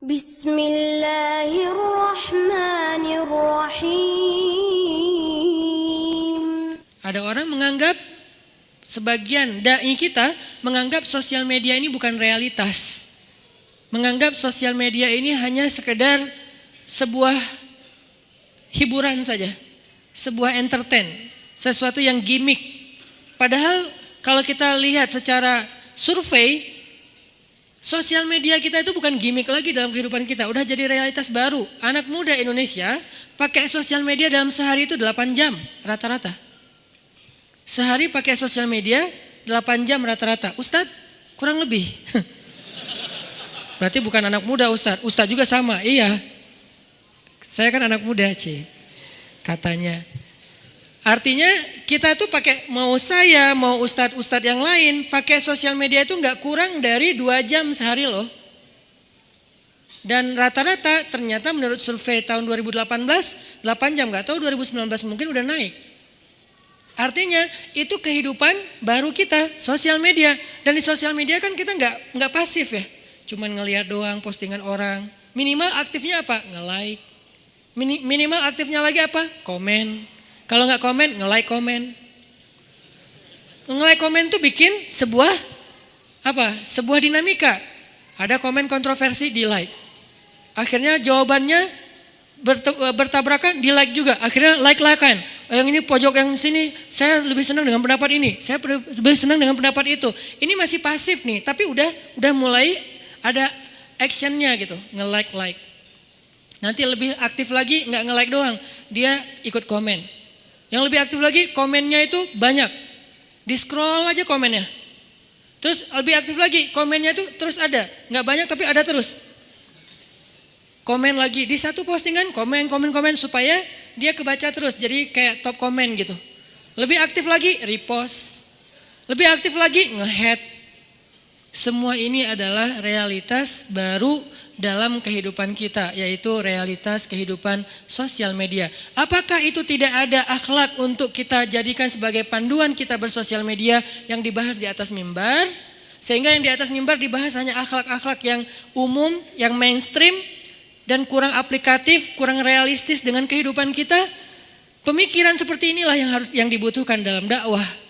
Bismillahirrahmanirrahim. Ada orang menganggap, sebagian dai kita menganggap sosial media ini bukan realitas. Menganggap sosial media ini hanya sekedar sebuah hiburan saja. Sebuah entertain, sesuatu yang gimmick. Padahal kalau kita lihat secara survei, sosial media kita itu bukan gimmick lagi dalam kehidupan kita. Udah jadi realitas baru. Anak muda Indonesia pakai sosial media dalam sehari itu 8 jam rata-rata. Sehari pakai sosial media 8 jam rata-rata. Ustadz, kurang lebih. Berarti bukan anak muda Ustadz. Ustadz juga sama. Iya. Saya kan anak muda, katanya. Artinya kita tuh pakai, mau saya, mau ustadz-ustadz yang lain, pakai sosial media itu nggak kurang dari 2 jam sehari loh. Dan rata-rata ternyata menurut survei tahun 2018, 8 jam, nggak tahu 2019 mungkin udah naik. Artinya itu kehidupan baru kita, sosial media. Dan di sosial media kan kita nggak pasif ya, cuman ngelihat doang postingan orang. Minimal aktifnya apa? Nge-like. Minimal aktifnya lagi apa? Komen. Kalau nggak komen, nge-like komen. Nge-like komen tuh bikin sebuah dinamika. Ada komen kontroversi, di like. Akhirnya jawabannya bertabrakan, di like juga. Akhirnya like-lakan. Yang ini pojok yang sini, saya lebih senang dengan pendapat ini. Saya lebih senang dengan pendapat itu. Ini masih pasif nih, tapi udah mulai ada actionnya gitu, nge-like. Nanti lebih aktif lagi, nggak nge-like doang, dia ikut komen. Yang lebih aktif lagi, komennya itu banyak. Di scroll aja komennya. Terus lebih aktif lagi, komennya itu terus ada. Nggak banyak tapi ada terus. Komen lagi, di satu postingan komen supaya dia kebaca terus. Jadi kayak top komen gitu. Lebih aktif lagi, repost. Lebih aktif lagi, nge-head. Semua ini adalah realitas baru dalam kehidupan kita, yaitu realitas kehidupan sosial media. Apakah itu tidak ada akhlak untuk kita jadikan sebagai panduan kita bersosial media yang dibahas di atas mimbar? Sehingga yang di atas mimbar dibahas hanya akhlak-akhlak yang umum, yang mainstream, dan kurang aplikatif, kurang realistis dengan kehidupan kita. Pemikiran seperti inilah yang dibutuhkan dalam dakwah.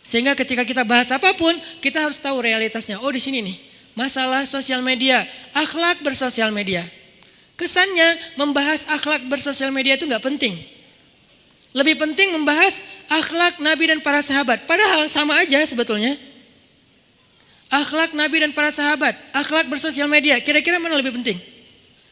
Sehingga ketika kita bahas apapun, kita harus tahu realitasnya. Oh, di sini nih. Masalah sosial media, akhlak bersosial media. Kesannya membahas akhlak bersosial media itu nggak penting. Lebih penting membahas akhlak Nabi dan para sahabat. Padahal sama aja sebetulnya. Akhlak Nabi dan para sahabat, akhlak bersosial media. Kira-kira mana lebih penting?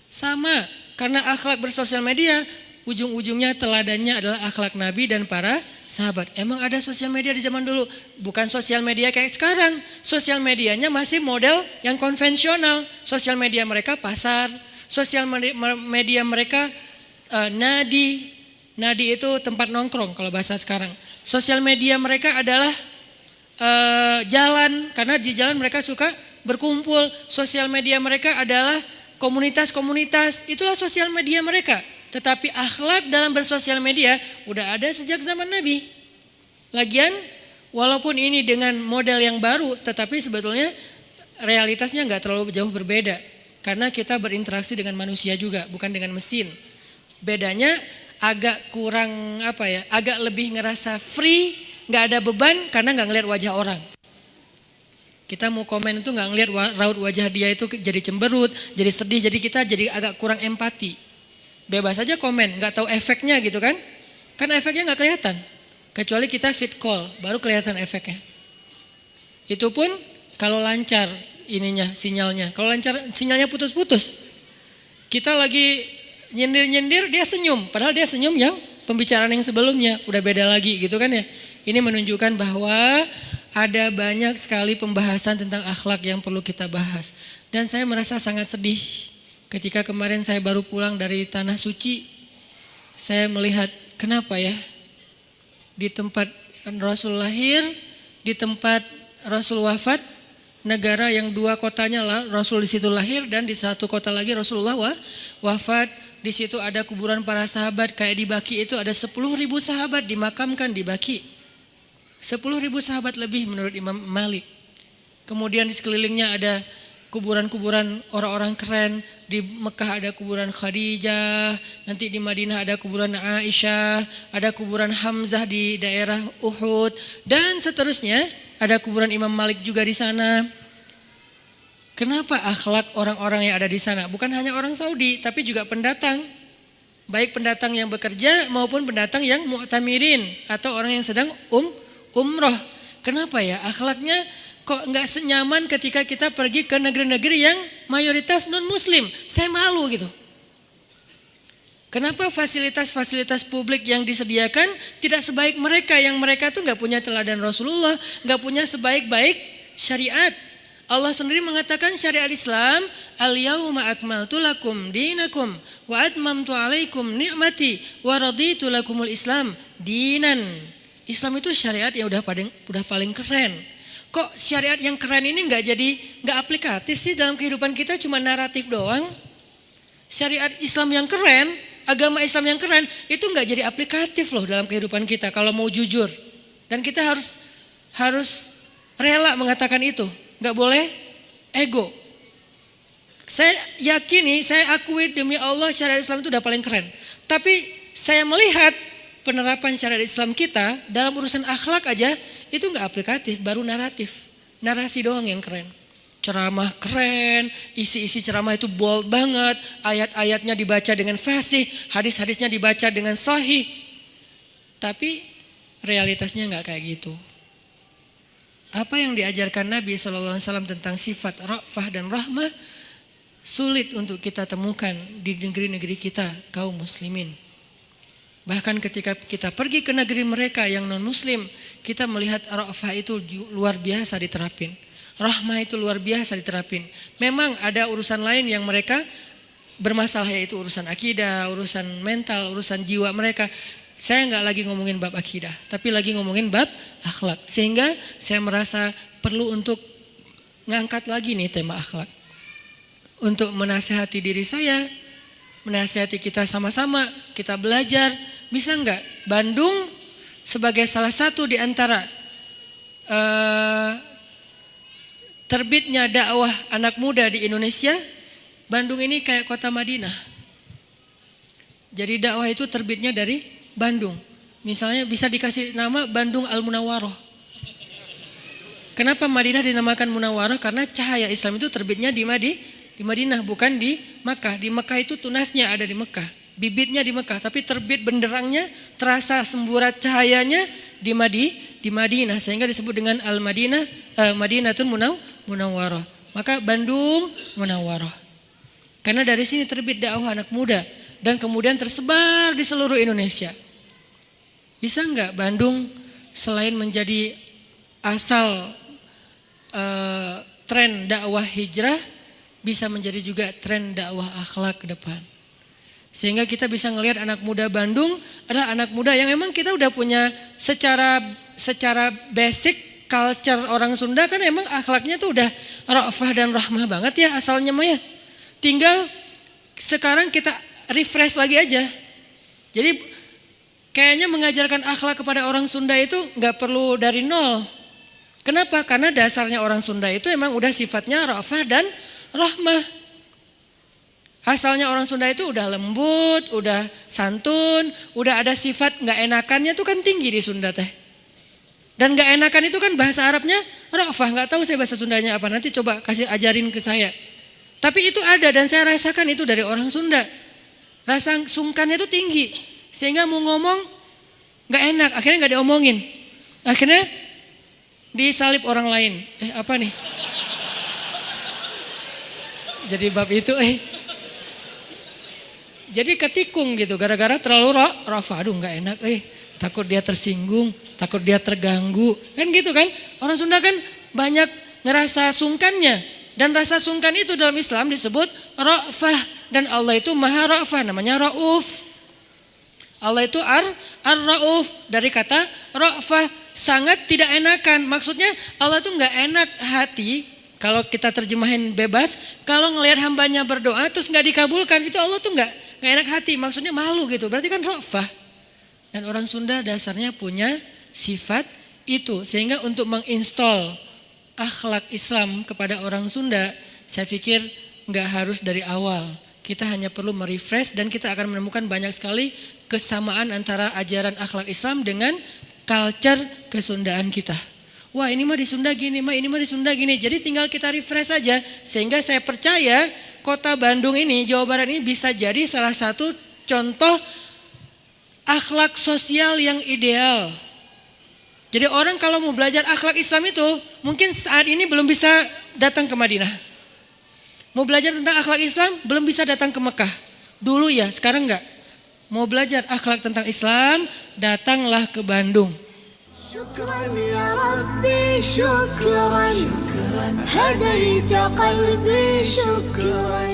Sama, karena akhlak bersosial media ujung-ujungnya teladannya adalah akhlak Nabi dan para sahabat. Emang ada sosial media di zaman dulu? Bukan sosial media kayak sekarang. Sosial medianya masih model yang konvensional. Sosial media mereka pasar. Sosial media mereka nadi. Nadi itu tempat nongkrong kalau bahasa sekarang. Sosial media mereka adalah jalan. Karena di jalan mereka suka berkumpul. Sosial media mereka adalah komunitas-komunitas. Itulah sosial media mereka. Tetapi akhlak dalam bersosial media udah ada sejak zaman Nabi. Lagian walaupun ini dengan model yang baru, tetapi sebetulnya realitasnya nggak terlalu jauh berbeda. Karena kita berinteraksi dengan manusia juga, bukan dengan mesin. Bedanya agak kurang agak lebih ngerasa free, nggak ada beban karena nggak ngelihat wajah orang. Kita mau komen itu nggak ngelihat raut wajah dia itu jadi cemberut, jadi sedih, jadi kita jadi agak kurang empati. Bebas aja komen, nggak tahu efeknya gitu kan? Kan efeknya nggak kelihatan. Kecuali kita fit call, baru kelihatan efeknya. Itu pun kalau lancar sinyalnya. Kalau lancar sinyalnya putus-putus. Kita lagi nyindir-nyindir, dia senyum. Padahal dia senyum yang pembicaraan yang sebelumnya. Udah beda lagi gitu kan ya. Ini menunjukkan bahwa ada banyak sekali pembahasan tentang akhlak yang perlu kita bahas. Dan saya merasa sangat sedih. Ketika kemarin saya baru pulang dari Tanah Suci, saya melihat kenapa ya di tempat Rasul lahir, di tempat Rasul wafat, negara yang 2 kotanya lah Rasul di situ lahir dan di satu kota lagi Rasulullah wafat. Di situ ada kuburan para sahabat, kayak di Baqi itu ada 10.000 sahabat dimakamkan di Baqi. 10.000 sahabat lebih menurut Imam Malik. Kemudian di sekelilingnya ada kuburan-kuburan orang-orang keren. Di Mekah ada kuburan Khadijah, nanti di Madinah ada kuburan Aisyah, ada kuburan Hamzah di daerah Uhud, dan seterusnya. Ada kuburan Imam Malik juga di sana. Kenapa akhlak orang-orang yang ada di sana? Bukan hanya orang Saudi, tapi juga pendatang. Baik pendatang yang bekerja maupun pendatang yang mu'tamirin atau orang yang sedang umroh. Kenapa ya akhlaknya kok nggak senyaman ketika kita pergi ke negeri-negeri yang mayoritas non-muslim? Saya malu gitu. Kenapa fasilitas-fasilitas publik yang disediakan tidak sebaik mereka, yang mereka tuh nggak punya teladan Rasulullah, nggak punya sebaik-baik syariat. Allah sendiri mengatakan syariat Islam, al-yauma akmaltu lakum dinakum wa atmamtu alaikum ni'mati wa raditu lakumul Islam dinan. Islam itu syariat yang udah paling keren. Kok syariat yang keren ini nggak aplikatif sih dalam kehidupan kita, cuma naratif doang? Syariat Islam yang keren, agama Islam yang keren itu nggak jadi aplikatif loh dalam kehidupan kita kalau mau jujur. Dan kita harus rela mengatakan itu, nggak boleh ego. Saya yakini, saya akui demi Allah syariat Islam itu udah paling keren. Tapi saya melihat penerapan syariat Islam kita dalam urusan akhlak aja itu nggak aplikatif, baru naratif, narasi doang yang keren. Ceramah keren, isi-isi ceramah itu bold banget, ayat-ayatnya dibaca dengan fasih, hadis-hadisnya dibaca dengan sahih. Tapi realitasnya nggak kayak gitu. Apa yang diajarkan Nabi SAW tentang sifat ra'fah dan rahmah sulit untuk kita temukan di negeri-negeri kita kaum muslimin. Bahkan ketika kita pergi ke negeri mereka yang non-muslim, kita melihat ra'fah itu luar biasa diterapin. Rahmah itu luar biasa diterapin. Memang ada urusan lain yang mereka bermasalah, yaitu urusan akidah, urusan mental, urusan jiwa mereka. Saya nggak lagi ngomongin bab akidah, tapi lagi ngomongin bab akhlak. Sehingga saya merasa perlu untuk ngangkat lagi nih tema akhlak. Untuk menasihati diri saya, menasihati kita sama-sama, kita belajar. Bisa nggak Bandung sebagai salah satu di antara terbitnya dakwah anak muda di Indonesia, Bandung ini kayak kota Madinah. Jadi dakwah itu terbitnya dari Bandung. Misalnya bisa dikasih nama Bandung Al-Munawwaroh. Kenapa Madinah dinamakan Munawwaroh? Karena cahaya Islam itu terbitnya di Madinah, bukan di Makkah. Di Makkah itu tunasnya ada di Makkah, bibitnya di Makkah, tapi terbit benderangnya, terasa semburat cahayanya di Madinah, sehingga disebut dengan Al-Madinah, Madinatun Munawwaroh. Maka Bandung Munawwaroh. Karena dari sini terbit dakwah anak muda dan kemudian tersebar di seluruh Indonesia. Bisa nggak Bandung selain menjadi asal tren dakwah hijrah, bisa menjadi juga tren dakwah akhlak ke depan. Sehingga kita bisa ngelihat anak muda Bandung adalah anak muda yang memang kita udah punya secara basic culture orang Sunda kan emang akhlaknya tuh udah ra'fah dan rahmah banget ya asalnya mah ya. Tinggal sekarang kita refresh lagi aja. Jadi kayaknya mengajarkan akhlak kepada orang Sunda itu nggak perlu dari nol. Kenapa? Karena dasarnya orang Sunda itu emang udah sifatnya ra'fah dan rahmah. Asalnya orang Sunda itu udah lembut, udah santun, udah ada sifat nggak enakannya tuh kan tinggi di Sunda teh. Dan nggak enakan itu kan bahasa Arabnya ra'fah, nggak tahu saya bahasa Sundanya apa, nanti coba kasih ajarin ke saya. Tapi itu ada dan saya rasakan itu dari orang Sunda. Rasa sungkannya itu tinggi, sehingga mau ngomong nggak enak, akhirnya nggak diomongin. Akhirnya disalib orang lain. Apa nih? Jadi bab itu jadi ketikung gitu gara-gara terlalu ra'fah. Aduh nggak enak takut dia tersinggung, takut dia terganggu. Kan gitu kan? Orang Sunda kan banyak ngerasa sungkannya. Dan rasa sungkan itu dalam Islam disebut ra'fah. Dan Allah itu maha ra'fah, namanya ra'uf. Allah itu ar-ra'uf, dari kata ra'fah, sangat tidak enakan. Maksudnya Allah itu nggak enak hati. Kalau kita terjemahin bebas, kalau ngelihat hambanya berdoa terus nggak dikabulkan, itu Allah tuh nggak enak hati. Maksudnya malu gitu. Berarti kan ra'fah. Dan orang Sunda dasarnya punya sifat itu, sehingga untuk menginstall akhlak Islam kepada orang Sunda, Saya pikir nggak harus dari awal. Kita hanya perlu merefresh dan kita akan menemukan banyak sekali kesamaan antara ajaran akhlak Islam dengan culture kesundaan kita. Wah ini mah di Sunda gini, ini mah di Sunda gini. Jadi tinggal kita refresh saja. Sehingga saya percaya kota Bandung ini, Jawa Barat ini bisa jadi salah satu contoh akhlak sosial yang ideal. Jadi orang kalau mau belajar akhlak Islam itu mungkin saat ini belum bisa datang ke Madinah. Mau belajar tentang akhlak Islam belum bisa datang ke Mekah. Dulu ya, sekarang enggak. Mau belajar akhlak tentang Islam, datanglah ke Bandung. شكرا يا ربي شكرا هديت قلبي شكرا